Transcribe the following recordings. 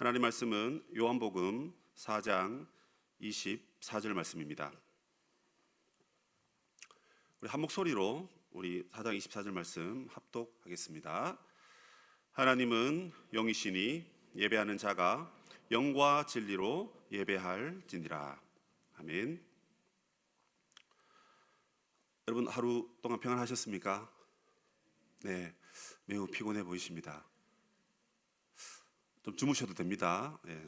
하나님 말씀은 요한복음 4장 24절 말씀입니다. 우리 한 목소리로 우리 4장 24절 말씀 합독하겠습니다. 하나님은 영이시니 예배하는 자가 영과 진리로 예배할지니라. 아멘. 여러분 하루 동안 평안하셨습니까? 네, 매우 피곤해 보이십니다. 좀 주무셔도 됩니다. 네.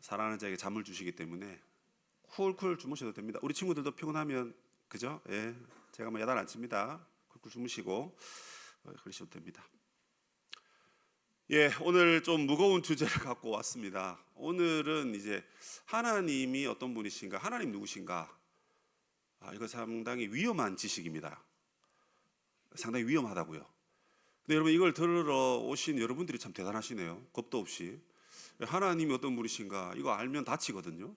사랑하는 자에게 잠을 주시기 때문에 쿨쿨 주무셔도 됩니다. 우리 친구들도 피곤하면 그죠? 예, 제가 야단 안 칩니다. 쿨쿨 주무시고 그러셔도 됩니다. 예, 오늘 좀 무거운 주제를 갖고 왔습니다. 오늘은 이제 하나님이 어떤 분이신가, 하나님 누구신가? 이거 상당히 위험한 지식입니다. 상당히 위험하다고요. 근데 여러분 이걸 들으러 오신 여러분들이 참 대단하시네요. 겁도 없이. 하나님이 어떤 분이신가 이거 알면 다치거든요.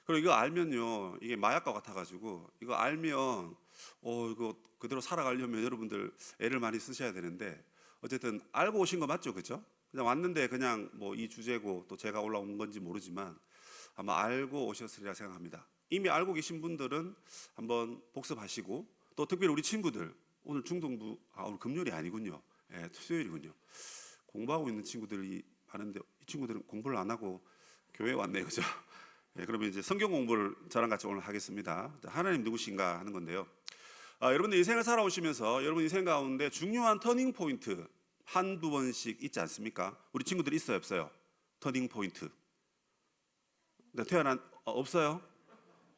그리고 이거 알면요 이게 마약과 같아가지고 이거 알면 이거 그대로 살아가려면 여러분들 애를 많이 쓰셔야 되는데 어쨌든 알고 오신 거 맞죠, 그죠? 그냥 왔는데 그냥 뭐 이 주제고 또 제가 올라온 건지 모르지만 아마 알고 오셨으리라 생각합니다. 이미 알고 계신 분들은 한번 복습하시고 또 특별히 우리 친구들 오늘 중동부 오늘 금요일이 아니군요. 예, 수요일이군요. 공부하고 있는 친구들이 많은데 이 친구들은 공부를 안 하고 교회에 왔네요, 그죠? 예, 그러면 이제 성경 공부를 저랑 같이 오늘 하겠습니다. 하나님 누구신가 하는 건데요. 여러분들 인생을 살아오시면서 여러분 인생 가운데 중요한 터닝 포인트 한두 번씩 있지 않습니까? 우리 친구들 있어요, 없어요? 터닝 포인트. 네, 없어요?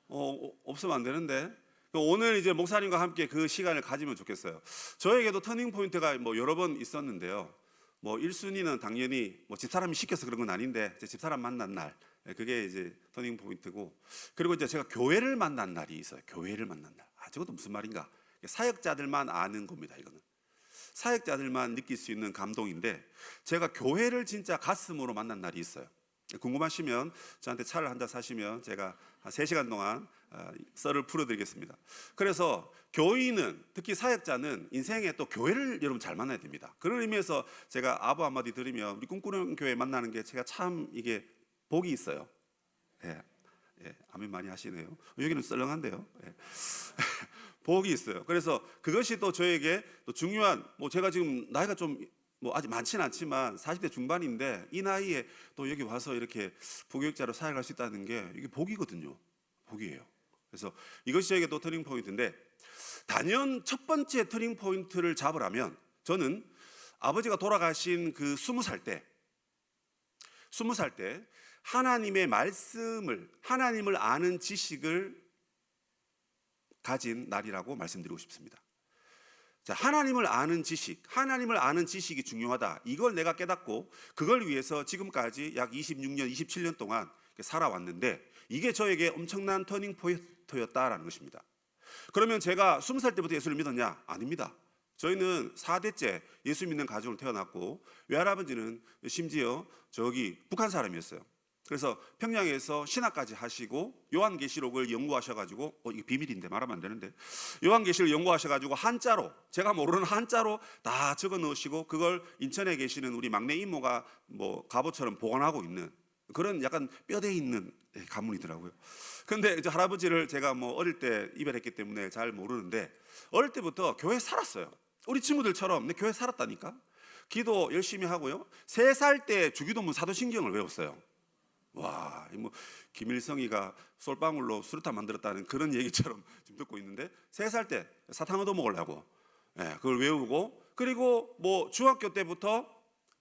없으면 안 되는데. 오늘 이제 목사님과 함께 그 시간을 가지면 좋겠어요. 저에게도 터닝 포인트가 뭐 여러 번 있었는데요. 뭐 1순위는 당연히 뭐 집사람이 시켜서 그런 건 아닌데 제 집사람 만난 날, 그게 이제 터닝 포인트고, 그리고 이제 제가 교회를 만난 날이 있어요. 교회를 만난 날. 저것도 무슨 말인가? 사역자들만 아는 겁니다. 이거는 사역자들만 느낄 수 있는 감동인데 제가 교회를 진짜 가슴으로 만난 날이 있어요. 궁금하시면 저한테 차를 한 잔 사시면 제가 한 3시간 동안 썰을 풀어드리겠습니다. 그래서 교인은 특히 사역자는 인생에 또 교회를 여러분 잘 만나야 됩니다. 그런 의미에서 제가 아부 한마디 드리면 우리 꿈꾸는 교회 만나는 게 제가 참 이게 복이 있어요. 예, 아멘 많이 하시네요. 여기는 썰렁한데요. 예. 복이 있어요. 그래서 그것이 또 저에게 또 중요한, 뭐 제가 지금 나이가 좀 뭐 아직 많지는 않지만 40대 중반인데 이 나이에 또 여기 와서 이렇게 부교육자로 사역할 수 있다는 게 이게 복이거든요. 복이에요. 그래서 이것이 저에게 또 터닝 포인트인데, 단연 첫 번째 터닝 포인트를 잡으라면 저는 아버지가 돌아가신 그 20살 때 하나님의 말씀을, 하나님을 아는 지식을 가진 날이라고 말씀드리고 싶습니다. 자, 하나님을 아는 지식이 중요하다. 이걸 내가 깨닫고 그걸 위해서 지금까지 약 26년, 27년 동안 살아왔는데 이게 저에게 엄청난 터닝 포인트였다라는 것입니다. 그러면 제가 20살 때부터 예수를 믿었냐? 아닙니다. 저희는 4대째 예수 믿는 가정을 태어났고 외할아버지는 심지어 저기 북한 사람이었어요. 그래서 평양에서 신학까지 하시고 요한계시록을 연구하셔가지고 이게 비밀인데 말하면 안 되는데 요한계시록을 연구하셔가지고 한자로, 제가 모르는 한자로 다 적어 넣으시고 그걸 인천에 계시는 우리 막내 이모가 뭐 갑오처럼 보관하고 있는 그런 약간 뼈대 있는 가문이더라고요. 근데 이제 할아버지를 제가 뭐 어릴 때 이별했기 때문에 잘 모르는데 어릴 때부터 교회 살았어요. 우리 친구들처럼 내 교회 살았다니까. 기도 열심히 하고요. 3살 때 주기도문 사도신경을 외웠어요. 와, 뭐 김일성이가 솔방울로 수류탄 만들었다는 그런 얘기처럼 지금 듣고 있는데 3살 때 사탕 얻어 먹으려고 그걸 외우고, 그리고 뭐 중학교 때부터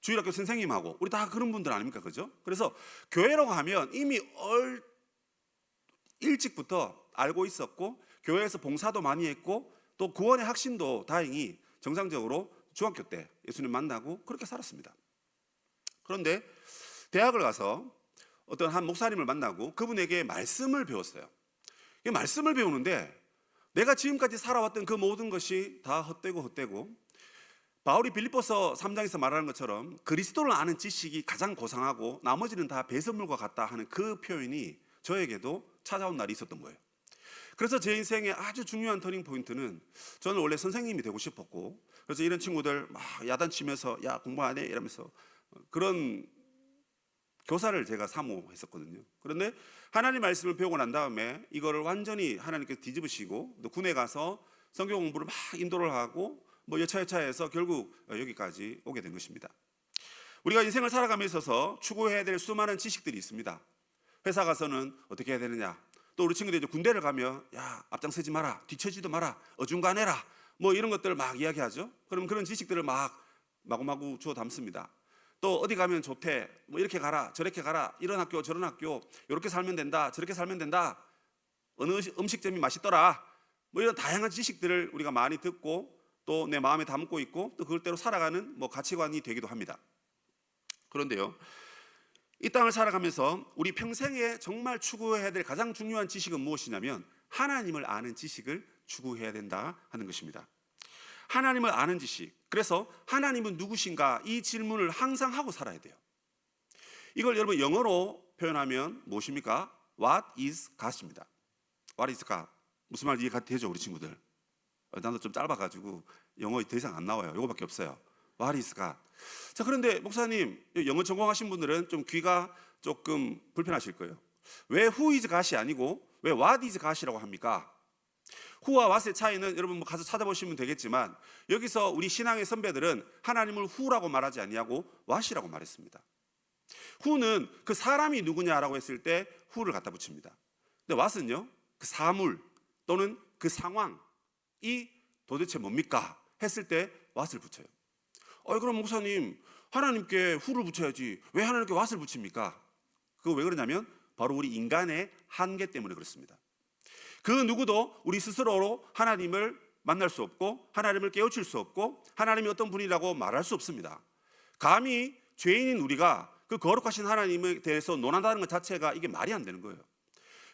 주일학교 선생님하고 우리 다 그런 분들 아닙니까, 그죠? 그래서 교회라고 하면 이미 일찍부터 알고 있었고 교회에서 봉사도 많이 했고 또 구원의 확신도 다행히 정상적으로 중학교 때 예수님 만나고 그렇게 살았습니다. 그런데 대학을 가서 어떤 한 목사님을 만나고 그분에게 말씀을 배웠어요. 이 말씀을 배우는데 내가 지금까지 살아왔던 그 모든 것이 다 헛되고 바울이 빌립보서 3장에서 말하는 것처럼 그리스도를 아는 지식이 가장 고상하고 나머지는 다 배설물과 같다 하는 그 표현이 저에게도 찾아온 날이 있었던 거예요. 그래서 제 인생의 아주 중요한 터닝 포인트는, 저는 원래 선생님이 되고 싶었고 그래서 이런 친구들 막 야단치면서 야 공부 안 해? 이러면서 그런 교사를 제가 사모했었거든요. 그런데 하나님 말씀을 배우고 난 다음에 이거를 완전히 하나님께서 뒤집으시고 또 군에 가서 성경 공부를 막 인도를 하고 뭐 여차여차해서 결국 여기까지 오게 된 것입니다. 우리가 인생을 살아감에 있어서 추구해야 될 수많은 지식들이 있습니다. 회사 가서는 어떻게 해야 되느냐, 또 우리 친구들이 이제 군대를 가면 야 앞장서지 마라, 뒤처지도 마라, 어중간해라, 뭐 이런 것들을 막 이야기하죠. 그럼 그런 지식들을 막 마구마구 주워 담습니다. 또 어디 가면 좋대, 뭐 이렇게 가라 저렇게 가라, 이런 학교 저런 학교, 이렇게 살면 된다 저렇게 살면 된다, 어느 음식점이 맛있더라, 뭐 이런 다양한 지식들을 우리가 많이 듣고 또 내 마음에 담고 있고 또 그걸대로 살아가는 뭐 가치관이 되기도 합니다. 그런데요, 이 땅을 살아가면서 우리 평생에 정말 추구해야 될 가장 중요한 지식은 무엇이냐면 하나님을 아는 지식을 추구해야 된다 하는 것입니다. 하나님을 아는 지식. 그래서 하나님은 누구신가 이 질문을 항상 하고 살아야 돼요. 이걸 여러분 영어로 표현하면 무엇입니까? What is God입니다. What is God? 무슨 말인지 이해가 되죠, 우리 친구들? 나도 좀 짧아가지고 영어 더 이상 안 나와요. 이거밖에 없어요. What is God? 자, 그런데 목사님, 영어 전공하신 분들은 좀 귀가 조금 불편하실 거예요. 왜 who is God이 아니고 왜 what is God이라고 합니까? who와 what의 차이는 여러분 뭐 가서 찾아보시면 되겠지만 여기서 우리 신앙의 선배들은 하나님을 who라고 말하지 아니하고 what이라고 말했습니다. who는 그 사람이 누구냐라고 했을 때 who를 갖다 붙입니다. 근데 what은요, 그 사물 또는 그 상황이 도대체 뭡니까 했을 때 what을 붙여요. 그럼 목사님, 하나님께 who를 붙여야지 왜 하나님께 what을 붙입니까? 그거 왜 그러냐면 바로 우리 인간의 한계 때문에 그렇습니다. 그 누구도 우리 스스로로 하나님을 만날 수 없고 하나님을 깨우칠 수 없고 하나님이 어떤 분이라고 말할 수 없습니다. 감히 죄인인 우리가 그 거룩하신 하나님에 대해서 논한다는 것 자체가 이게 말이 안 되는 거예요.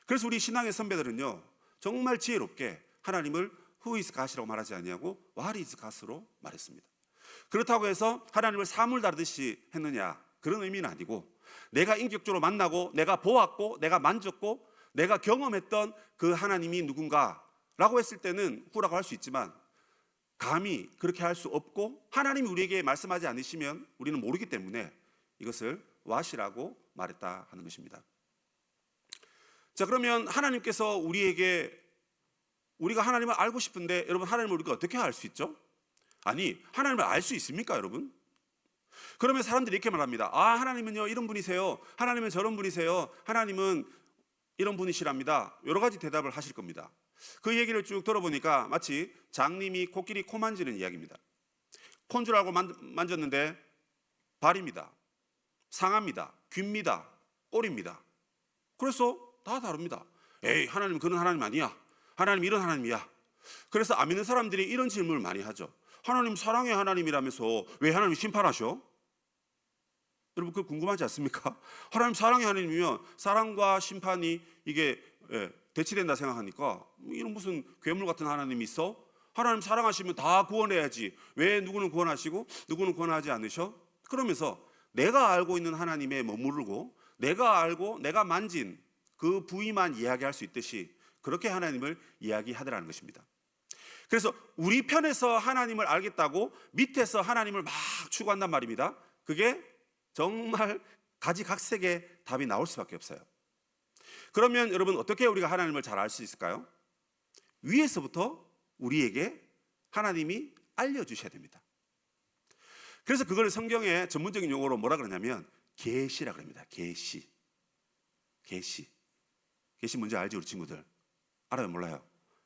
그래서 우리 신앙의 선배들은요, 정말 지혜롭게 하나님을 who is God이라고 말하지 아니하고 what is God으로 말했습니다. 그렇다고 해서 하나님을 사물 다루듯이 했느냐, 그런 의미는 아니고 내가 인격적으로 만나고 내가 보았고 내가 만졌고 내가 경험했던 그 하나님이 누군가라고 했을 때는 who라고 할 수 있지만 감히 그렇게 할 수 없고 하나님이 우리에게 말씀하지 않으시면 우리는 모르기 때문에 이것을 what이라고 말했다 하는 것입니다. 자, 그러면 하나님께서 우리가 하나님을 알고 싶은데 여러분, 하나님을 우리가 어떻게 알 수 있죠? 아니, 하나님을 알 수 있습니까, 여러분? 그러면 사람들이 이렇게 말합니다. 하나님은요 이런 분이세요, 하나님은 저런 분이세요, 하나님은 이런 분이시랍니다. 여러 가지 대답을 하실 겁니다. 그 얘기를 쭉 들어보니까 마치 장님이 코끼리 코 만지는 이야기입니다. 코인 줄 알고 만졌는데 발입니다, 상합니다, 귀입니다, 꼬리입니다. 그래서 다 다릅니다. 에이, 하나님 그런 하나님 아니야, 하나님 이런 하나님이야. 그래서 안 믿는 사람들이 이런 질문을 많이 하죠. 하나님 사랑의 하나님이라면서 왜 하나님 심판하셔? 여러분, 그거 궁금하지 않습니까? 하나님 사랑의 하나님이면 사랑과 심판이 이게 대치된다 생각하니까 이런 무슨 괴물 같은 하나님이 있어? 하나님 사랑하시면 다 구원해야지 왜 누구는 구원하시고 누구는 구원하지 않으셔? 그러면서 내가 알고 있는 하나님에 머무르고 내가 알고 내가 만진 그 부위만 이야기할 수 있듯이 그렇게 하나님을 이야기하더라는 것입니다. 그래서 우리 편에서 하나님을 알겠다고 밑에서 하나님을 막 추구한단 말입니다. 그게 정말 가지각색의 답이 나올 수밖에 없어요. 그러면 여러분, 어떻게 우리가 하나님을 잘 알 수 있을까요? 위에서부터 우리에게 하나님이 알려주셔야 됩니다. 그래서 그걸 성경의 전문적인 용어로 뭐라 그러냐면 계시라 그럽니다. 계시 뭔지 알지, 우리 친구들? 알아요, 몰라요?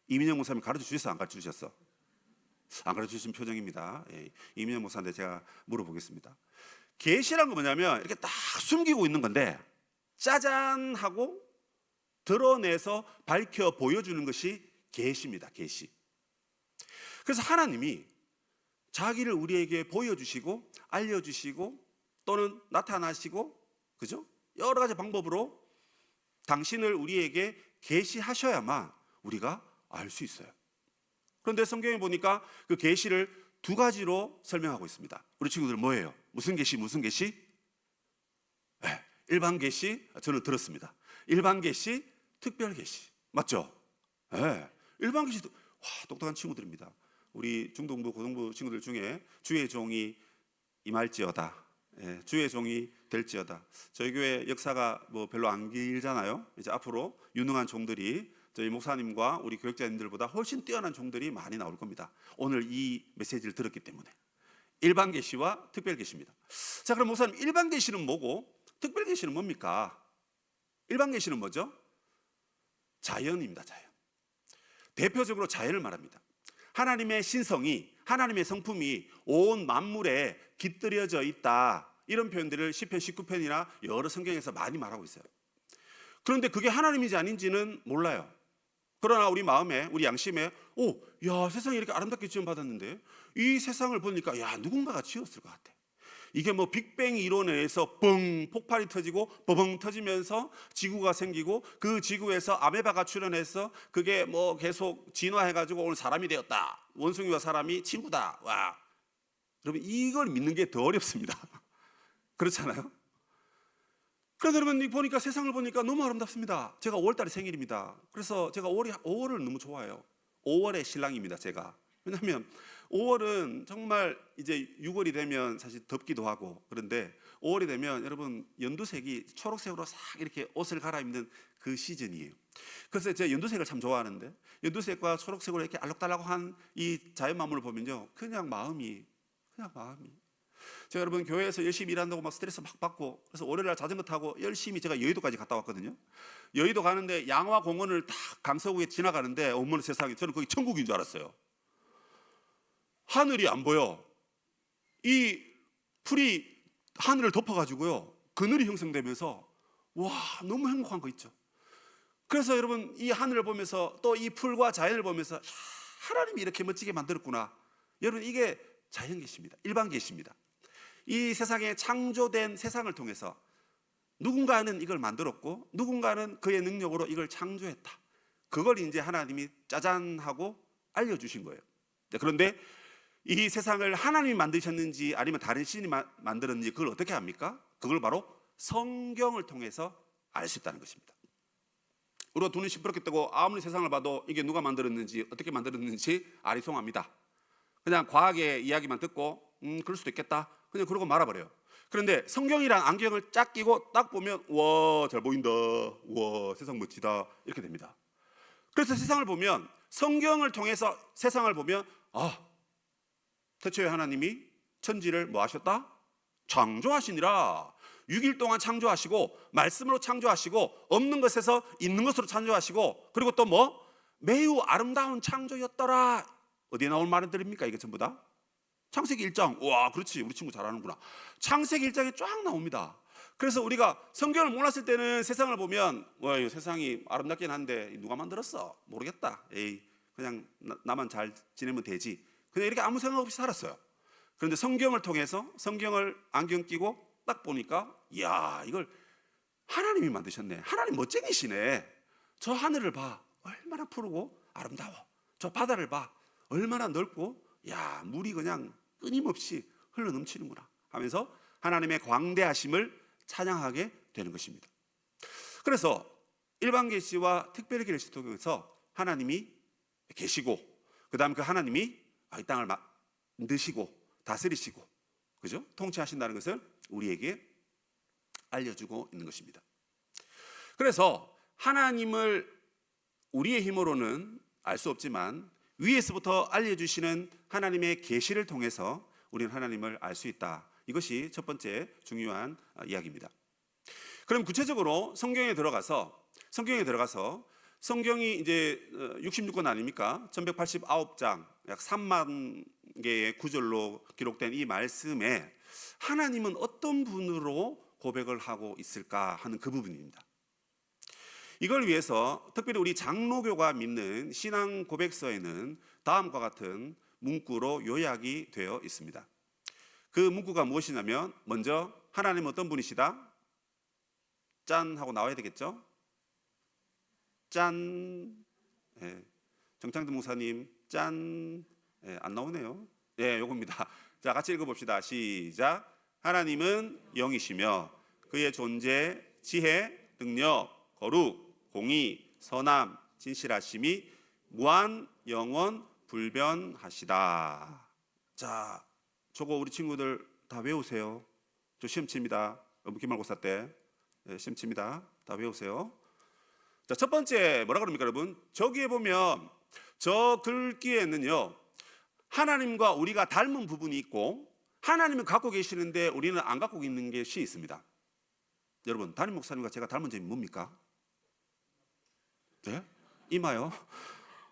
이민영 목사님 가르쳐 주셨어, 안 가르쳐 주셨어? 안 가르쳐 주신 표정입니다. 이민영 목사한테 제가 물어보겠습니다. 계시란 건 뭐냐면 이렇게 딱 숨기고 있는 건데 짜잔 하고 드러내서 밝혀 보여주는 것이 계시입니다. 계시. 그래서 하나님이 자기를 우리에게 보여주시고 알려주시고 또는 나타나시고, 그죠? 여러 가지 방법으로 당신을 우리에게 계시하셔야만 우리가 알 수 있어요. 그런데 성경에 보니까 그 계시를 두 가지로 설명하고 있습니다. 우리 친구들 뭐예요? 무슨 계시? 네, 일반 계시, 저는 들었습니다. 일반 계시, 특별 계시, 맞죠? 네, 일반 계시도 똑똑한 친구들입니다. 우리 중동부, 고등부 친구들 중에 주의 종이 임할지어다, 주의 종이 될지어다. 저희 교회 역사가 뭐 별로 안 길잖아요. 이제 앞으로 유능한 종들이 저희 목사님과 우리 교육자님들보다 훨씬 뛰어난 종들이 많이 나올 겁니다. 오늘 이 메시지를 들었기 때문에. 일반 계시와 특별 계시입니다. 자, 그럼 목사님, 일반 계시는 뭐고 특별 계시는 뭡니까? 일반 계시는 뭐죠? 자연입니다. 자연. 대표적으로 자연을 말합니다. 하나님의 신성이, 하나님의 성품이 온 만물에 깃들여져 있다. 이런 표현들을 시편 19편이나 여러 성경에서 많이 말하고 있어요. 그런데 그게 하나님인지 아닌지는 몰라요. 그러나 우리 마음에, 우리 양심에, 야, 세상이 이렇게 아름답게 지음받았는데 이 세상을 보니까 야, 누군가가 지었을 것 같아. 이게 뭐 빅뱅 이론에 의해서 뻥 폭발이 터지고 버벙 터지면서 지구가 생기고 그 지구에서 아메바가 출현해서 그게 뭐 계속 진화해가지고 오늘 사람이 되었다. 원숭이와 사람이 친구다. 와, 여러분 이걸 믿는 게 더 어렵습니다. 그렇잖아요? 그래서 여러분 보니까 세상을 보니까 너무 아름답습니다. 제가 5월달에 생일입니다. 그래서 제가 5월을 너무 좋아해요. 5월의 신랑입니다. 제가. 왜냐하면 5월은 정말 이제 6월이 되면 사실 덥기도 하고 그런데 5월이 되면 여러분 연두색이 초록색으로 싹 이렇게 옷을 갈아입는 그 시즌이에요. 그래서 제가 연두색을 참 좋아하는데 연두색과 초록색으로 이렇게 알록달록한 이 자연 만물을 보면요, 그냥 마음이 제가 여러분 교회에서 열심히 일한다고 막 스트레스 막 받고 그래서 월요일날 자전거 타고 열심히 제가 여의도까지 갔다 왔거든요. 여의도 가는데 양화 공원을 딱 강서구에 지나가는데 어머나 세상에, 저는 거기 천국인 줄 알았어요. 하늘이 안 보여. 이 풀이 하늘을 덮어가지고요, 그늘이 형성되면서 와, 너무 행복한 거 있죠. 그래서 여러분 이 하늘을 보면서 또 이 풀과 자연을 보면서 야, 하나님이 이렇게 멋지게 만들었구나. 여러분 이게 자연 계시입니다. 일반 계시입니다. 이 세상에 창조된 세상을 통해서 누군가는 이걸 만들었고 누군가는 그의 능력으로 이걸 창조했다. 그걸 이제 하나님이 짜잔 하고 알려주신 거예요. 그런데 이 세상을 하나님이 만드셨는지 아니면 다른 신이 만들었는지 그걸 어떻게 합니까? 그걸 바로 성경을 통해서 알 수 있다는 것입니다. 우리가 눈을 시퍼렇게 뜨고 아무리 세상을 봐도 이게 누가 만들었는지 어떻게 만들었는지 아리송합니다. 그냥 과학의 이야기만 듣고 그럴 수도 있겠다, 그냥 그러고 말아버려요. 그런데 성경이란 안경을 쫙 끼고 딱 보면 와, 잘 보인다, 와, 세상 멋지다, 이렇게 됩니다. 그래서 세상을 보면, 성경을 통해서 세상을 보면 태초에 하나님이 천지를 뭐 하셨다? 창조하시니라. 6일 동안 창조하시고 말씀으로 창조하시고 없는 것에서 있는 것으로 창조하시고 그리고 또 뭐 매우 아름다운 창조였더라. 어디에 나온 말들입니까? 이게 전부 다 창세기 1장. 와, 그렇지, 우리 친구 잘하는구나. 창세기 1장에 쫙 나옵니다. 그래서 우리가 성경을 몰랐을 때는 세상을 보면 와, 이 세상이 아름답긴 한데 누가 만들었어? 모르겠다. 에이, 그냥 나만 잘 지내면 되지. 그냥 이렇게 아무 생각 없이 살았어요. 그런데 성경을 통해서 성경을 안경 끼고 딱 보니까 이야, 이걸 하나님이 만드셨네. 하나님 멋쟁이시네. 저 하늘을 봐, 얼마나 푸르고 아름다워. 저 바다를 봐, 얼마나 넓고 야, 물이 그냥 끊임없이 흘러넘치는구나 하면서 하나님의 광대하심을 찬양하게 되는 것입니다. 그래서 일반 계시와 특별 계시를 통해서 하나님이 계시고 그 다음 그 하나님이 이 땅을 만드시고 다스리시고 그죠? 통치하신다는 것을 우리에게 알려주고 있는 것입니다. 그래서 하나님을 우리의 힘으로는 알 수 없지만 위에서부터 알려주시는 하나님의 계시를 통해서 우리는 하나님을 알 수 있다. 이것이 첫 번째 중요한 이야기입니다. 그럼 구체적으로 성경에 들어가서 성경이 이제 66권 아닙니까? 1189장, 약 3만 개의 구절로 기록된 이 말씀에 하나님은 어떤 분으로 고백을 하고 있을까 하는 그 부분입니다. 이걸 위해서 특별히 우리 장로교가 믿는 신앙 고백서에는 다음과 같은 문구로 요약이 되어 있습니다. 그 문구가 무엇이냐면, 먼저 하나님은 어떤 분이시다? 짠 하고 나와야 되겠죠? 짠. 정창든 목사님 짠. 안 나오네요. 요겁니다. 자, 같이 읽어봅시다. 시작. 하나님은 영이시며 그의 존재, 지혜, 능력, 거룩, 공의, 선함, 진실하심이 무한, 영원, 불변하시다. 자, 저거 우리 친구들 다 외우세요. 저 시험 칩니다. 기말고사 때 시험 칩니다. 다 외우세요. 자, 첫 번째 뭐라 그럽니까, 여러분? 저기에 보면 저 글귀에는요, 하나님과 우리가 닮은 부분이 있고 하나님은 갖고 계시는데 우리는 안 갖고 있는 것이 있습니다. 여러분, 담임 목사님과 제가 닮은 점이 뭡니까? 네? 이마요?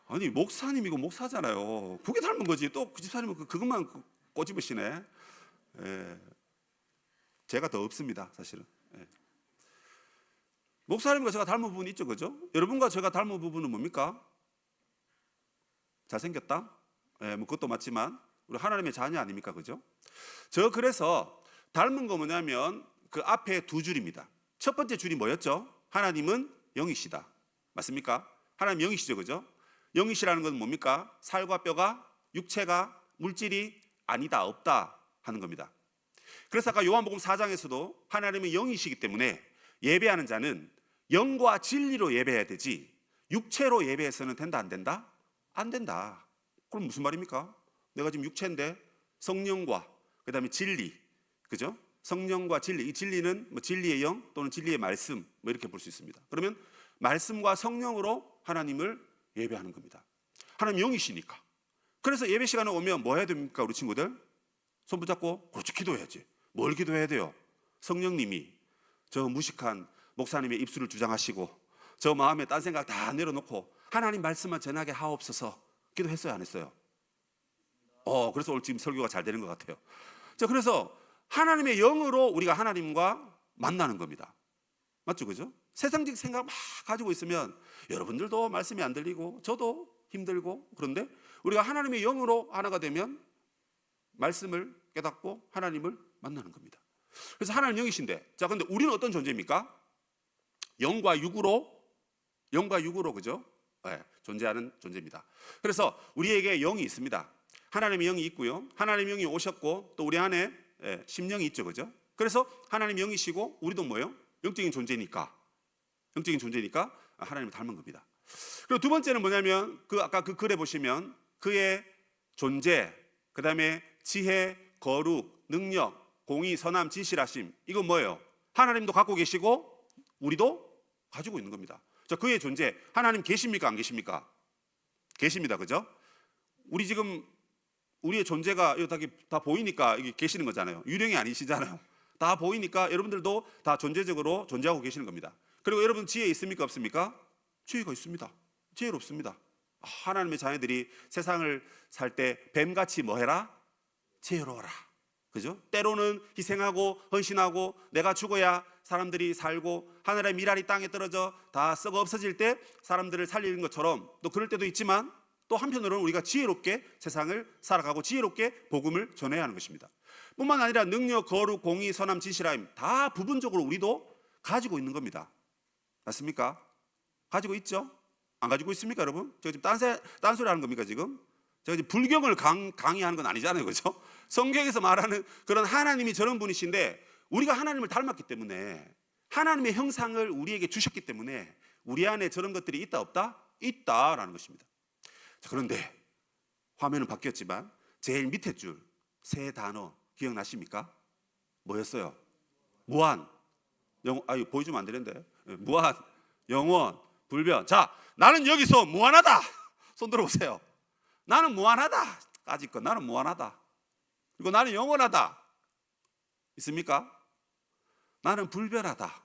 아니, 목사님이고 목사잖아요. 그게 닮은 거지. 또 그 집사님은 그것만 꼬집으시네. 예. 제가 더 없습니다, 사실은. 예. 목사님과 제가 닮은 부분이 있죠, 그죠? 여러분과 제가 닮은 부분은 뭡니까? 잘생겼다? 예, 뭐 그것도 맞지만 우리 하나님의 자녀 아닙니까, 그죠? 저 그래서 닮은 거 뭐냐면 그 앞에 두 줄입니다. 첫 번째 줄이 뭐였죠? 하나님은 영이시다. 맞습니까? 하나님 영이시죠, 그죠? 영이시라는 건 뭡니까? 살과 뼈가, 육체가, 물질이 아니다, 없다 하는 겁니다. 그래서 아까 요한복음 4장에서도 하나님은 영이시기 때문에 예배하는 자는 영과 진리로 예배해야 되지 육체로 예배해서는 된다, 안 된다? 안 된다. 그럼 무슨 말입니까? 내가 지금 육체인데 성령과 그 다음에 진리, 그죠? 성령과 진리, 이 진리는 뭐 진리의 영 또는 진리의 말씀 뭐 이렇게 볼 수 있습니다. 그러면 말씀과 성령으로 하나님을 예배하는 겁니다. 하나님 영이시니까. 그래서 예배 시간에 오면 뭐 해야 됩니까, 우리 친구들? 손 붙잡고 그렇죠, 기도해야지. 뭘 기도해야 돼요? 성령님이 저 무식한 목사님의 입술을 주장하시고 저 마음에 딴 생각 다 내려놓고 하나님 말씀만 전하게 하옵소서 기도했어요, 안 했어요? 그래서 오늘 지금 설교가 잘 되는 것 같아요. 자, 그래서 하나님의 영으로 우리가 하나님과 만나는 겁니다. 맞죠, 그죠? 세상적 생각 막 가지고 있으면 여러분들도 말씀이 안 들리고 저도 힘들고, 그런데 우리가 하나님의 영으로 하나가 되면 말씀을 깨닫고 하나님을 만나는 겁니다. 그래서 하나님 영이신데, 자, 근데 우리는 어떤 존재입니까? 영과 육으로, 그죠? 네, 존재하는 존재입니다. 그래서 우리에게 영이 있습니다. 하나님의 영이 있고요, 하나님의 영이 오셨고 또 우리 안에 심령이 있죠, 그죠? 그래서 하나님 영이시고 우리도 뭐예요? 영적인 존재니까 하나님을 닮은 겁니다. 그리고 두 번째는 뭐냐면 아까 그 글에 보시면 그의 존재, 그 다음에 지혜, 거룩, 능력, 공의, 선함, 진실하심, 이건 뭐예요? 하나님도 갖고 계시고 우리도 가지고 있는 겁니다. 자, 그의 존재, 하나님 계십니까, 안 계십니까? 계십니다, 그죠? 우리 지금 우리의 존재가 다 보이니까 이게 계시는 거잖아요. 유령이 아니시잖아요. 다 보이니까 여러분들도 다 존재적으로 존재하고 계시는 겁니다. 그리고 여러분 지혜 있습니까, 없습니까? 지혜가 있습니다. 지혜롭습니다. 하나님의 자녀들이 세상을 살 때 뱀같이 뭐 해라? 지혜로워라. 그죠? 때로는 희생하고 헌신하고 내가 죽어야 사람들이 살고 하늘의 미랄이 땅에 떨어져 다 썩어 없어질 때 사람들을 살리는 것처럼, 또 그럴 때도 있지만 또 한편으로는 우리가 지혜롭게 세상을 살아가고 지혜롭게 복음을 전해야 하는 것입니다. 뿐만 아니라 능력, 거룩, 공의, 선함, 진실함 다 부분적으로 우리도 가지고 있는 겁니다. 맞습니까? 가지고 있죠? 안 가지고 있습니까, 여러분? 제가 지금 딴소리 하는 겁니까, 지금? 제가 지금 불경을 강의하는 건 아니잖아요, 그죠? 성경에서 말하는 그런 하나님이 저런 분이신데 우리가 하나님을 닮았기 때문에, 하나님의 형상을 우리에게 주셨기 때문에 우리 안에 저런 것들이 있다, 없다? 있다라는 것입니다. 자, 그런데 화면은 바뀌었지만 제일 밑에 줄 세 단어 기억나십니까? 뭐였어요? 무한, 보여주면 안 되는데. 무한, 영원, 불변. 자, 나는 여기서 무한하다. 손 들어보세요. 나는 무한하다. 까짓 나는 무한하다. 그리고 나는 영원하다. 있습니까? 나는 불변하다.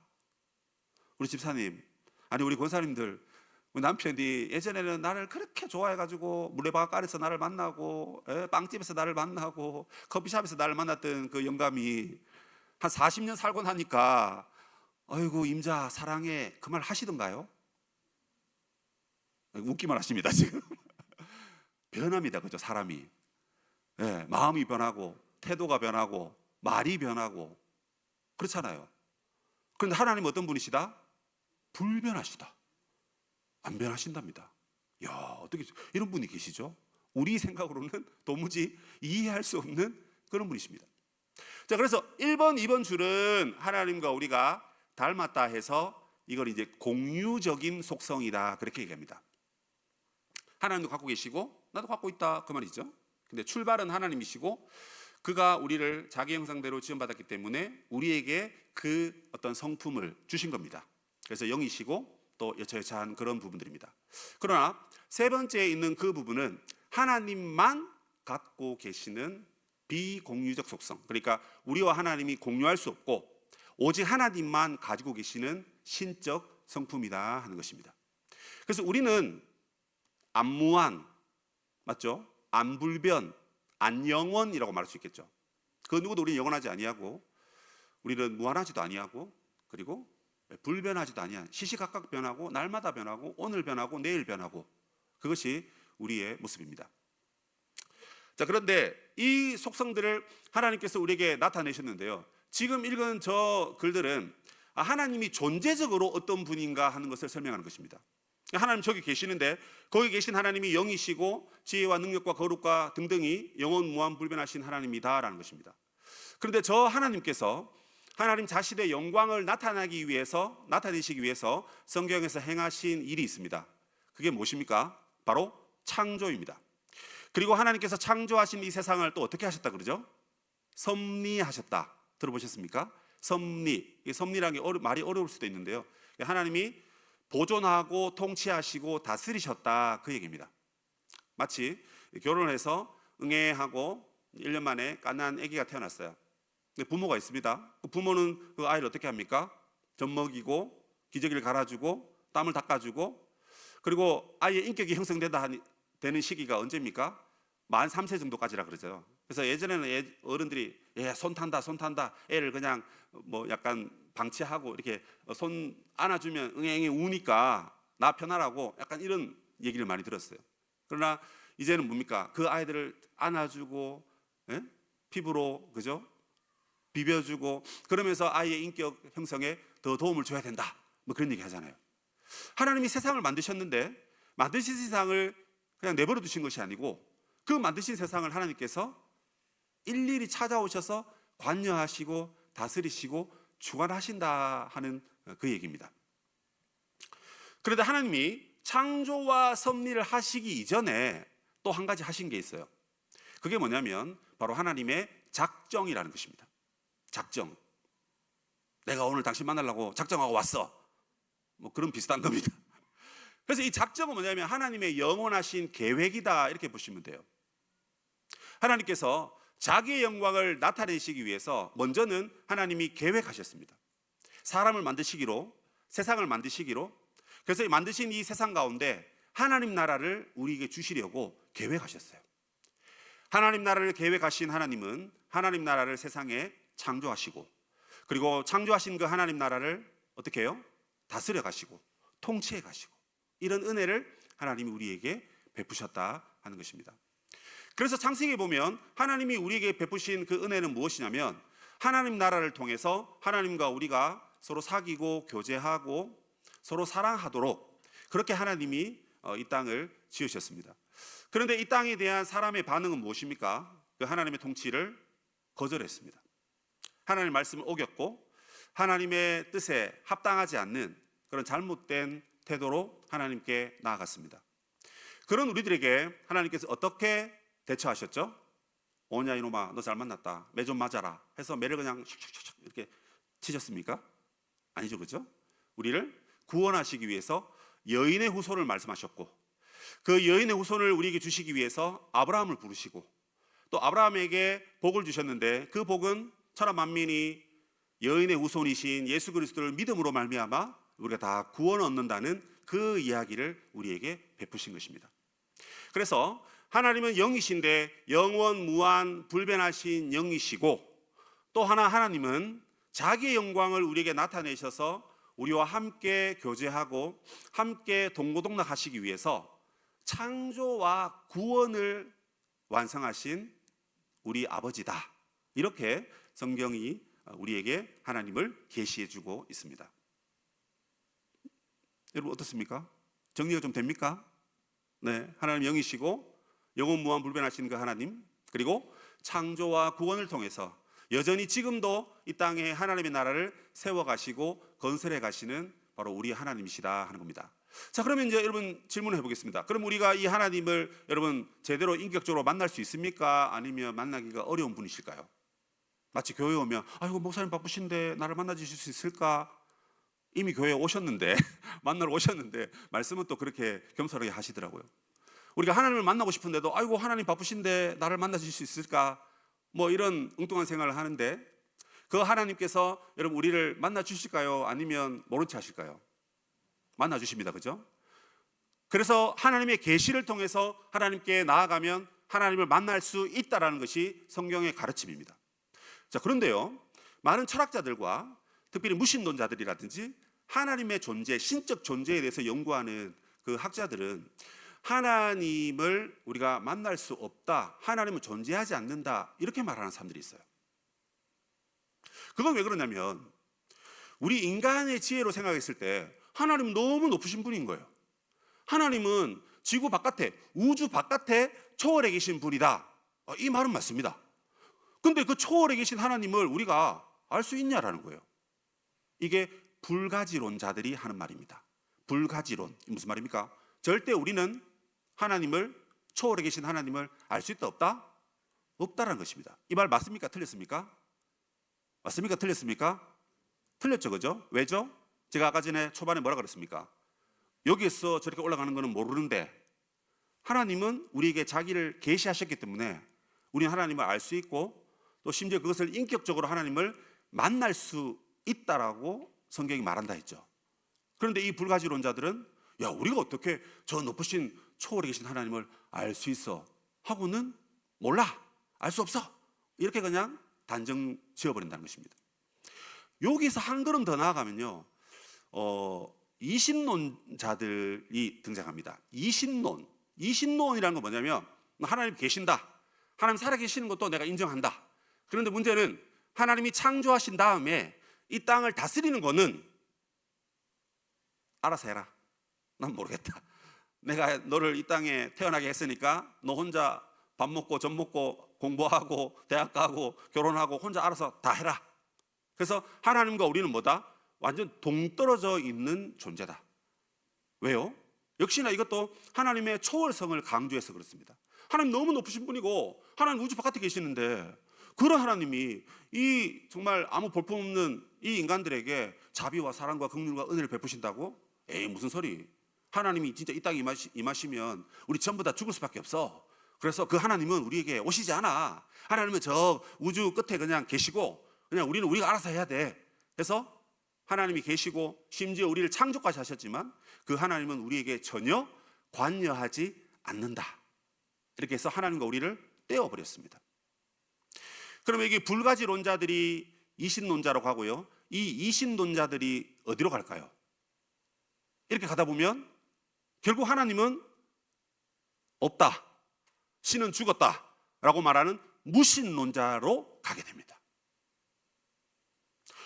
우리 집사님, 아니 우리 권사님들, 우리 남편이 예전에는 나를 그렇게 좋아해가지고 물레방앗간에서 나를 만나고 빵집에서 나를 만나고 커피숍에서 나를 만났던 그 영감이 한 40년 살고 나니까 아이고 임자 사랑해 그 말 하시던가요? 웃기만 하십니다 지금. 변합니다, 그죠? 사람이 마음이 변하고 태도가 변하고 말이 변하고 그렇잖아요. 그런데 하나님은 어떤 분이시다? 불변하시다. 안 변하신답니다. 야, 어떻게 이런 분이 계시죠? 우리 생각으로는 도무지 이해할 수 없는 그런 분이십니다. 자, 그래서 1번, 2번 줄은 하나님과 우리가 닮았다 해서 이걸 이제 공유적인 속성이다 그렇게 얘기합니다. 하나님도 갖고 계시고 나도 갖고 있다 그 말이죠. 근데 출발은 하나님이시고 그가 우리를 자기 형상대로 지음받았기 때문에 우리에게 그 어떤 성품을 주신 겁니다. 그래서 영이시고 또 여차여차한 그런 부분들입니다. 그러나 세 번째에 있는 그 부분은 하나님만 갖고 계시는 비공유적 속성, 그러니까 우리와 하나님이 공유할 수 없고 오직 하나님만 가지고 계시는 신적 성품이다 하는 것입니다. 그래서 우리는 안무한, 맞죠? 안불변, 안영원이라고 말할 수 있겠죠. 그 누구도 우리는 영원하지 아니하고 우리는 무한하지도 아니하고 그리고 불변하지도 아니한 시시각각 변하고 날마다 변하고 오늘 변하고 내일 변하고 그것이 우리의 모습입니다. 자, 그런데 이 속성들을 하나님께서 우리에게 나타내셨는데요. 지금 읽은 저 글들은 하나님이 존재적으로 어떤 분인가 하는 것을 설명하는 것입니다. 하나님 저기 계시는데 거기 계신 하나님이 영이시고 지혜와 능력과 거룩과 등등이 영원 무한 불변하신 하나님이다라는 것입니다. 그런데 저 하나님께서 하나님 자신의 영광을 나타내시기 위해서 성경에서 행하신 일이 있습니다. 그게 무엇입니까? 바로 창조입니다. 그리고 하나님께서 창조하신 이 세상을 또 어떻게 하셨다 그러죠? 섭리하셨다. 들어보셨습니까? 섭리. 이 섭리라는 게 말이 어려울 수도 있는데요. 하나님이 보존하고 통치하시고 다스리셨다 그 얘기입니다. 마치 결혼해서 응애하고 1년 만에 갓난 아기가 태어났어요. 근데 부모가 있습니다. 그 부모는 그 아이를 어떻게 합니까? 젖 먹이고 기저귀를 갈아주고 땀을 닦아주고 그리고 아이의 인격이 형성되는 시기가 언제입니까? 만 3세 정도까지라 그러죠. 그래서 예전에는 어른들이 손 탄다 애를 그냥 뭐 약간 방치하고 이렇게 손 안아주면 응애응애 우니까 나 편하라고 약간 이런 얘기를 많이 들었어요. 그러나 이제는 뭡니까? 그 아이들을 안아주고 피부로 그죠? 비벼주고 그러면서 아이의 인격 형성에 더 도움을 줘야 된다. 뭐 그런 얘기 하잖아요. 하나님이 세상을 만드셨는데 만드신 세상을 그냥 내버려 두신 것이 아니고 그 만드신 세상을 하나님께서 일일이 찾아오셔서 관여하시고 다스리시고 주관하신다 하는 그 얘기입니다. 그런데 하나님이 창조와 섭리를 하시기 이전에 또 한 가지 하신 게 있어요. 그게 뭐냐면 바로 하나님의 작정이라는 것입니다. 작정. 내가 오늘 당신 만나려고 작정하고 왔어. 뭐 그런 비슷한 겁니다. 그래서 이 작정은 뭐냐면 하나님의 영원하신 계획이다 이렇게 보시면 돼요. 하나님께서 자기의 영광을 나타내시기 위해서 먼저는 하나님이 계획하셨습니다. 사람을 만드시기로, 세상을 만드시기로. 그래서 만드신 이 세상 가운데 하나님 나라를 우리에게 주시려고 계획하셨어요. 하나님 나라를 계획하신 하나님은 하나님 나라를 세상에 창조하시고 그리고 창조하신 그 하나님 나라를 어떻게 해요? 다스려 가시고 통치해 가시고 이런 은혜를 하나님이 우리에게 베푸셨다 하는 것입니다. 그래서 창세기에 보면 하나님이 우리에게 베푸신 그 은혜는 무엇이냐면 하나님 나라를 통해서 하나님과 우리가 서로 사귀고 교제하고 서로 사랑하도록 그렇게 하나님이 이 땅을 지으셨습니다. 그런데 이 땅에 대한 사람의 반응은 무엇입니까? 그 하나님의 통치를 거절했습니다. 하나님의 말씀을 어겼고 하나님의 뜻에 합당하지 않는 그런 잘못된 태도로 하나님께 나아갔습니다. 그런 우리들에게 하나님께서 어떻게 대처하셨죠? 오냐 이놈아 너 잘 만났다 매 좀 맞아라 해서 매를 그냥 샥샥샥 이렇게 치셨습니까? 아니죠, 그죠? 우리를 구원하시기 위해서 여인의 후손을 말씀하셨고 그 여인의 후손을 우리에게 주시기 위해서 아브라함을 부르시고 또 아브라함에게 복을 주셨는데 그 복은 천하 만민이 여인의 후손이신 예수 그리스도를 믿음으로 말미암아 우리가 다 구원을 얻는다는 그 이야기를 우리에게 베푸신 것입니다. 그래서 하나님은 영이신데 영원 무한 불변하신 영이시고 또 하나 하나님은 자기의 영광을 우리에게 나타내셔서 우리와 함께 교제하고 함께 동고동락하시기 위해서 창조와 구원을 완성하신 우리 아버지다. 이렇게 성경이 우리에게 하나님을 계시해주고 있습니다. 여러분 어떻습니까? 정리가 좀 됩니까? 네, 하나님 영이시고 영원 무한 불변하신 그 하나님 그리고 창조와 구원을 통해서 여전히 지금도 이 땅에 하나님의 나라를 세워가시고 건설해 가시는 바로 우리 하나님이시다 하는 겁니다. 자, 그러면 이제 여러분 질문을 해보겠습니다. 그럼 우리가 이 하나님을 여러분 제대로 인격적으로 만날 수 있습니까? 아니면 만나기가 어려운 분이실까요? 마치 교회 오면 아이고 목사님 바쁘신데 나를 만나 주실 수 있을까? 이미 교회에 오셨는데 만나러 오셨는데 말씀은 또 그렇게 겸손하게 하시더라고요. 우리가 하나님을 만나고 싶은데도 아이고 하나님 바쁘신데 나를 만나 주실 수 있을까? 뭐 이런 엉뚱한 생각을 하는데 그 하나님께서 여러분 우리를 만나 주실까요? 아니면 모른 채 하실까요? 만나 주십니다. 그죠? 그래서 하나님의 계시를 통해서 하나님께 나아가면 하나님을 만날 수 있다라는 것이 성경의 가르침입니다. 자, 그런데요, 많은 철학자들과 특별히 무신론자들이라든지 하나님의 존재, 신적 존재에 대해서 연구하는 그 학자들은 하나님을 우리가 만날 수 없다, 하나님은 존재하지 않는다, 이렇게 말하는 사람들이 있어요. 그건 왜 그러냐면 우리 인간의 지혜로 생각했을 때 하나님은 너무 높으신 분인 거예요. 하나님은 지구 바깥에, 우주 바깥에 초월해 계신 분이다. 이 말은 맞습니다. 근데 그 초월해 계신 하나님을 우리가 알 수 있냐라는 거예요. 이게 불가지론자들이 하는 말입니다. 불가지론. 무슨 말입니까? 절대 우리는 하나님을, 초월해 계신 하나님을 알 수 있다 없다? 없다라는 것입니다. 이 말 맞습니까? 틀렸습니까? 맞습니까? 틀렸습니까? 틀렸죠, 그죠? 왜죠? 제가 아까 전에 초반에 뭐라 그랬습니까? 여기에서 저렇게 올라가는 것은 모르는데 하나님은 우리에게 자기를 계시하셨기 때문에 우리는 하나님을 알 수 있고 또 심지어 그것을 인격적으로 하나님을 만날 수 있다라고 성경이 말한다 했죠. 그런데 이 불가지론자들은 야, 우리가 어떻게 저 높으신 초월에 계신 하나님을 알 수 있어? 하고는 몰라, 알 수 없어, 이렇게 그냥 단정 지어버린다는 것입니다. 여기서 한 걸음 더 나아가면요, 이신론자들이 등장합니다. 이신론이라는 건 뭐냐면 하나님 계신다, 하나님 살아계시는 것도 내가 인정한다. 그런데 문제는 하나님이 창조하신 다음에 이 땅을 다스리는 거는 알아서 해라, 난 모르겠다, 내가 너를 이 땅에 태어나게 했으니까 너 혼자 밥 먹고 젖 먹고 공부하고 대학 가고 결혼하고 혼자 알아서 다 해라. 그래서 하나님과 우리는 뭐다? 완전 동떨어져 있는 존재다. 왜요? 역시나 이것도 하나님의 초월성을 강조해서 그렇습니다. 하나님 너무 높으신 분이고 하나님 우주 바깥에 계시는데 그런 하나님이 이 정말 아무 볼품없는 이 인간들에게 자비와 사랑과 긍휼과 은혜를 베푸신다고? 에이, 무슨 소리. 하나님이 진짜 이 땅에 임하시면 우리 전부 다 죽을 수밖에 없어. 그래서 그 하나님은 우리에게 오시지 않아. 하나님은 저 우주 끝에 그냥 계시고 그냥 우리는 우리가 알아서 해야 돼. 그래서 하나님이 계시고 심지어 우리를 창조까지 하셨지만 그 하나님은 우리에게 전혀 관여하지 않는다. 이렇게 해서 하나님과 우리를 떼어버렸습니다. 그러면 이게 불가지론자들이 이신론자라고 하고요, 이 이신론자들이 어디로 갈까요? 이렇게 가다 보면 결국 하나님은 없다, 신은 죽었다 라고 말하는 무신론자로 가게 됩니다.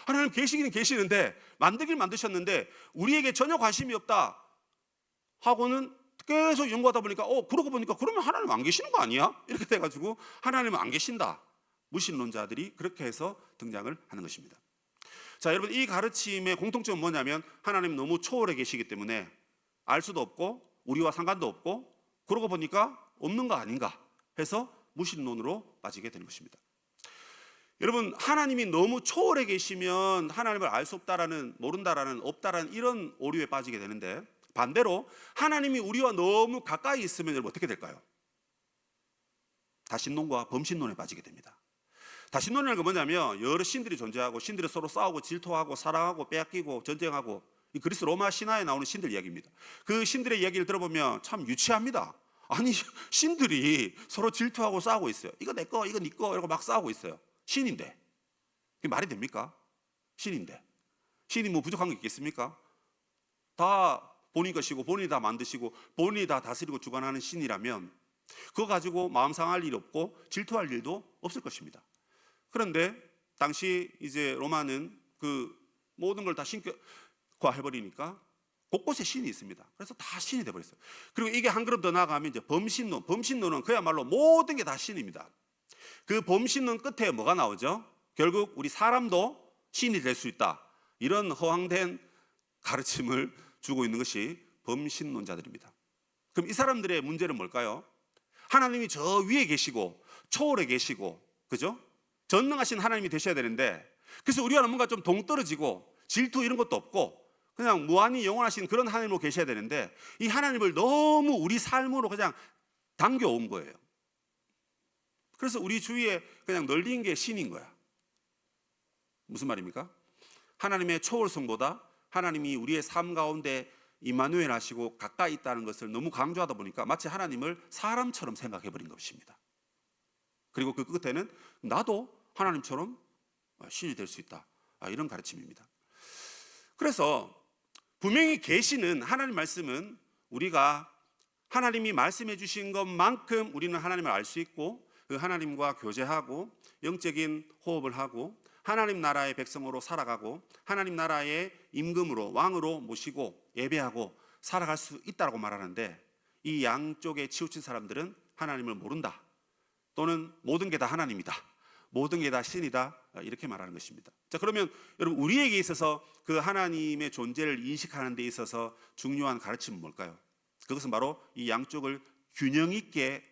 하나님 계시기는 계시는데 만들긴 만드셨는데 우리에게 전혀 관심이 없다 하고는 계속 연구하다 보니까 그러고 보니까 그러면 하나님 안 계시는 거 아니야? 이렇게 돼가지고 하나님은 안 계신다, 무신론자들이 그렇게 해서 등장을 하는 것입니다. 자, 여러분, 이 가르침의 공통점은 뭐냐면 하나님 너무 초월해 계시기 때문에 알 수도 없고 우리와 상관도 없고 그러고 보니까 없는 거 아닌가 해서 무신론으로 빠지게 되는 것입니다. 여러분, 하나님이 너무 초월해 계시면 하나님을 알 수 없다라는, 모른다라는, 없다라는 이런 오류에 빠지게 되는데 반대로 하나님이 우리와 너무 가까이 있으면 여러분 어떻게 될까요? 다신론과 범신론에 빠지게 됩니다. 다신론이라는 건 뭐냐면 여러 신들이 존재하고 신들이 서로 싸우고 질투하고 사랑하고 빼앗기고 전쟁하고, 이 그리스 로마 신화에 나오는 신들 이야기입니다. 그 신들의 이야기를 들어보면 참 유치합니다. 아니, 신들이 서로 질투하고 싸우고 있어요. 이거 내 거, 이거 네 거, 이러고 막 싸우고 있어요. 신인데 이게 말이 됩니까? 신인데 신이 뭐 부족한 게 있겠습니까? 다 본인 것이고 본인이 다 만드시고 본인이 다 다스리고 주관하는 신이라면 그거 가지고 마음 상할 일이 없고 질투할 일도 없을 것입니다. 그런데 당시 이제 로마는 그 모든 걸 다 신격화해버리니까 곳곳에 신이 있습니다. 그래서 다 신이 돼버렸어요. 그리고 이게 한 걸음 더 나아가면 이제 범신론. 범신론은 그야말로 모든 게 다 신입니다. 그 범신론 끝에 뭐가 나오죠? 결국 우리 사람도 신이 될 수 있다, 이런 허황된 가르침을 주고 있는 것이 범신론자들입니다. 그럼 이 사람들의 문제는 뭘까요? 하나님이 저 위에 계시고 초월에 계시고, 그죠? 전능하신 하나님이 되셔야 되는데, 그래서 우리가 뭔가 좀 동떨어지고 질투 이런 것도 없고 그냥 무한히 영원하신 그런 하나님으로 계셔야 되는데, 이 하나님을 너무 우리 삶으로 그냥 당겨온 거예요. 그래서 우리 주위에 그냥 널린 게 신인 거야. 무슨 말입니까? 하나님의 초월성보다 하나님이 우리의 삶 가운데 임마누엘 하시고 가까이 있다는 것을 너무 강조하다 보니까 마치 하나님을 사람처럼 생각해 버린 것입니다. 그리고 그 끝에는 나도 하나님처럼 신이 될 수 있다, 이런 가르침입니다. 그래서 분명히 계시는 하나님 말씀은 우리가 하나님이 말씀해 주신 것만큼 우리는 하나님을 알 수 있고, 그 하나님과 교제하고 영적인 호흡을 하고 하나님 나라의 백성으로 살아가고 하나님 나라의 임금으로 왕으로 모시고 예배하고 살아갈 수 있다고 말하는데, 이 양쪽에 치우친 사람들은 하나님을 모른다, 또는 모든 게 다 하나님이다, 모든 게 다 신이다, 이렇게 말하는 것입니다. 자, 그러면 여러분, 우리에게 있어서 그 하나님의 존재를 인식하는 데 있어서 중요한 가르침은 뭘까요? 그것은 바로 이 양쪽을 균형 있게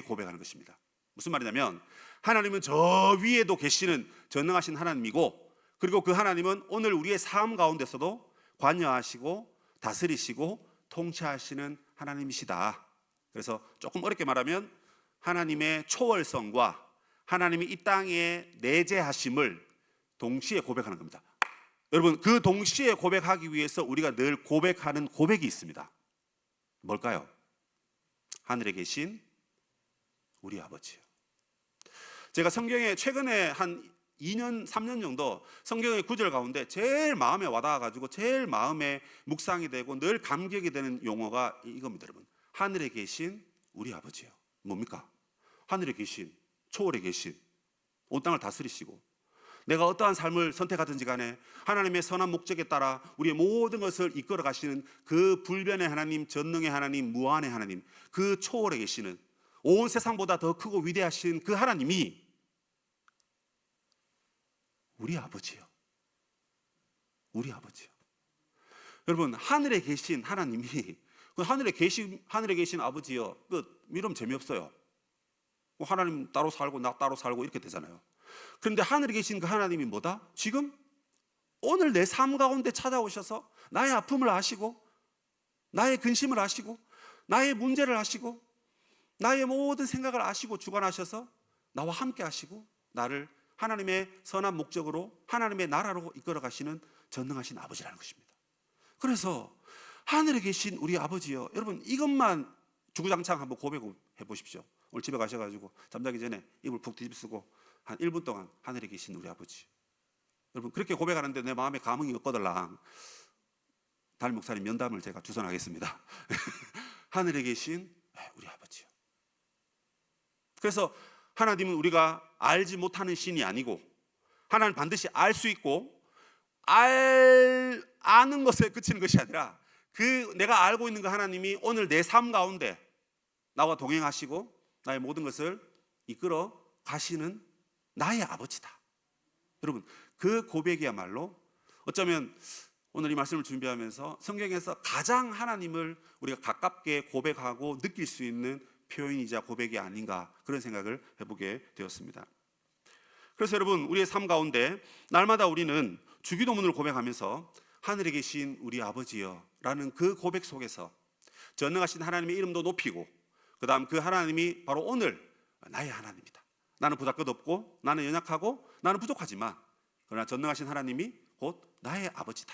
고백하는 것입니다. 무슨 말이냐면, 하나님은 저 위에도 계시는 전능하신 하나님이고, 그리고 그 하나님은 오늘 우리의 삶 가운데서도 관여하시고 다스리시고 통치하시는 하나님이시다. 그래서 조금 어렵게 말하면 하나님의 초월성과 하나님이 이 땅에 내재하심을 동시에 고백하는 겁니다. 여러분, 그 동시에 고백하기 위해서 우리가 늘 고백하는 고백이 있습니다. 뭘까요? 하늘에 계신 우리 아버지요. 제가 성경에 최근에 한 2년, 3년 정도 성경의 구절 가운데 제일 마음에 와닿아가지고 제일 마음에 묵상이 되고 늘 감격이 되는 용어가 이겁니다, 여러분. 하늘에 계신 우리 아버지요. 뭡니까? 하늘에 계신, 초월에 계신, 온 땅을 다스리시고 내가 어떠한 삶을 선택하든지 간에 하나님의 선한 목적에 따라 우리의 모든 것을 이끌어 가시는 그 불변의 하나님, 전능의 하나님, 무한의 하나님, 그 초월에 계시는 온 세상보다 더 크고 위대하신 그 하나님이 우리 아버지요. 우리 아버지요. 여러분, 하늘에 계신 하나님이 하늘에 계신 아버지요, 끝. 이러면 재미없어요. 하나님 따로 살고 나 따로 살고 이렇게 되잖아요. 그런데 하늘에 계신 그 하나님이 뭐다? 지금 오늘 내 삶 가운데 찾아오셔서 나의 아픔을 아시고 나의 근심을 아시고 나의 문제를 아시고 나의 모든 생각을 아시고 주관하셔서 나와 함께 하시고 나를 하나님의 선한 목적으로 하나님의 나라로 이끌어 가시는 전능하신 아버지라는 것입니다. 그래서 하늘에 계신 우리 아버지요, 여러분, 이것만 주구장창 한번 고백해 보십시오. 오늘 집에 가셔가지고 잠자기 전에 이불 푹 뒤집쓰고 한 1분 동안 하늘에 계신 우리 아버지. 여러분, 그렇게 고백하는데 내 마음에 감흥이 없거들랑 담임 목사님 면담을 제가 주선하겠습니다. 하늘에 계신 우리 아버지요. 그래서 하나님은 우리가 알지 못하는 신이 아니고, 하나님 반드시 알 수 있고, 아는 것에 그치는 것이 아니라 그 내가 알고 있는 그 하나님이 오늘 내 삶 가운데 나와 동행하시고 나의 모든 것을 이끌어 가시는 나의 아버지다. 여러분, 그 고백이야말로 어쩌면 오늘 이 말씀을 준비하면서 성경에서 가장 하나님을 우리가 가깝게 고백하고 느낄 수 있는 표현이자 고백이 아닌가, 그런 생각을 해보게 되었습니다. 그래서 여러분, 우리의 삶 가운데 날마다 우리는 주기도문을 고백하면서 하늘에 계신 우리 아버지여 라는 그 고백 속에서 전능하신 하나님의 이름도 높이고, 그 다음 그 하나님이 바로 오늘 나의 하나님이다. 나는 보잘것없고 나는 연약하고 나는 부족하지만 그러나 전능하신 하나님이 곧 나의 아버지다.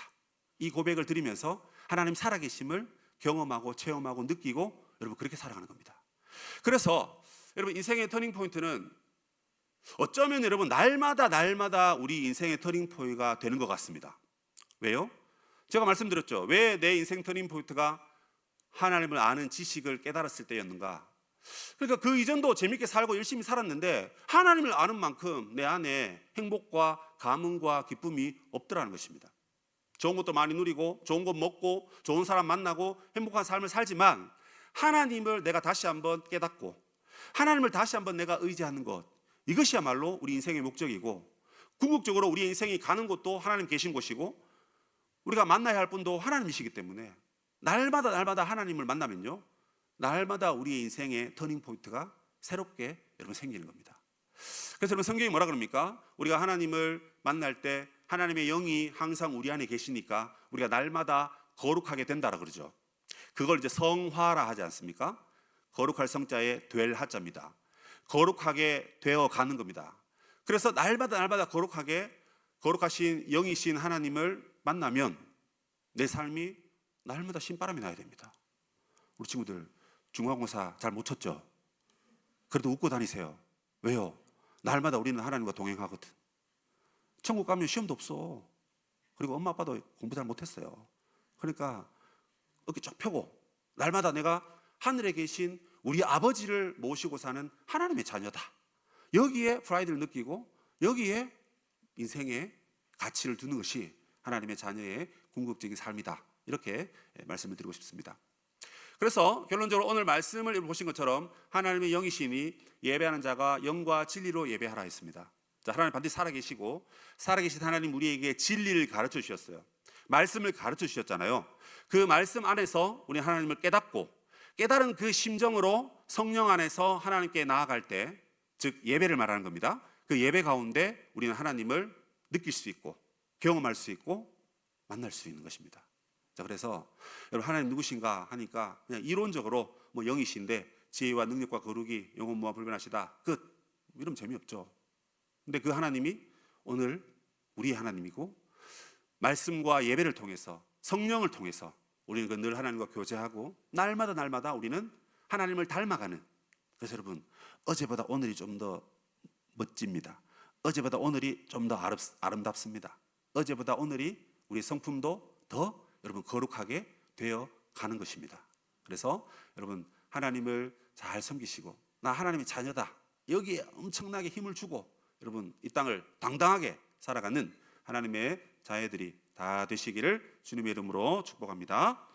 이 고백을 드리면서 하나님 살아계심을 경험하고 체험하고 느끼고, 여러분, 그렇게 살아가는 겁니다. 그래서 여러분, 인생의 터닝포인트는 어쩌면 여러분 날마다 우리 인생의 터닝포인트가 되는 것 같습니다. 왜요? 제가 말씀드렸죠. 왜 내 인생 터닝포인트가 하나님을 아는 지식을 깨달았을 때였는가? 그러니까 그 이전도 재밌게 살고 열심히 살았는데 하나님을 아는 만큼 내 안에 행복과 감흥과 기쁨이 없더라는 것입니다. 좋은 것도 많이 누리고 좋은 것 먹고 좋은 사람 만나고 행복한 삶을 살지만 하나님을 내가 다시 한번 깨닫고 하나님을 다시 한번 내가 의지하는 것, 이것이야말로 우리 인생의 목적이고, 궁극적으로 우리 인생이 가는 곳도 하나님 계신 곳이고 우리가 만나야 할 분도 하나님이시기 때문에 날마다 하나님을 만나면요, 날마다 우리의 인생의 터닝 포인트가 새롭게 여러분 생기는 겁니다. 그래서 여러분 성경이 뭐라 그럽니까? 우리가 하나님을 만날 때 하나님의 영이 항상 우리 안에 계시니까 우리가 날마다 거룩하게 된다라 그러죠. 그걸 이제 성화라 하지 않습니까? 거룩할 성자에 될 하자입니다. 거룩하게 되어 가는 겁니다. 그래서 날마다 거룩하신 영이신 하나님을 만나면 내 삶이 날마다 신바람이 나야 됩니다. 우리 친구들 중간고사 잘 못 쳤죠? 그래도 웃고 다니세요. 왜요? 날마다 우리는 하나님과 동행하거든. 천국 가면 시험도 없어. 그리고 엄마 아빠도 공부 잘 못했어요. 그러니까 어깨 쫙 펴고 날마다 내가 하늘에 계신 우리 아버지를 모시고 사는 하나님의 자녀다. 여기에 프라이드를 느끼고 여기에 인생의 가치를 두는 것이 하나님의 자녀의 궁극적인 삶이다. 이렇게 말씀을 드리고 싶습니다. 그래서 결론적으로 오늘 말씀을 보신 것처럼 하나님의 영이시니 예배하는 자가 영과 진리로 예배하라 했습니다. 자, 하나님 반드시 살아계시고 살아계신 하나님 우리에게 진리를 가르쳐 주셨어요. 말씀을 가르쳐 주셨잖아요. 그 말씀 안에서 우리 하나님을 깨닫고 깨달은 그 심정으로 성령 안에서 하나님께 나아갈 때, 즉 예배를 말하는 겁니다. 그 예배 가운데 우리는 하나님을 느낄 수 있고 경험할 수 있고 만날 수 있는 것입니다. 자, 그래서 여러분 하나님 누구신가 하니까 그냥 이론적으로 뭐 영이신데 지혜와 능력과 거룩이 영원 무한 불변하시다 끝, 이러면 재미없죠. 근데 그 하나님이 오늘 우리 하나님이고 말씀과 예배를 통해서 성령을 통해서 우리는 늘 하나님과 교제하고 날마다 우리는 하나님을 닮아가는. 그래서 여러분 어제보다 오늘이 좀 더 멋집니다. 어제보다 오늘이 좀 더 아름답습니다. 어제보다 오늘이 우리 성품도 더 여러분 거룩하게 되어 가는 것입니다. 그래서 여러분 하나님을 잘 섬기시고 나 하나님의 자녀다, 여기에 엄청나게 힘을 주고 여러분 이 땅을 당당하게 살아가는 하나님의 자녀들이 다 되시기를 주님의 이름으로 축복합니다.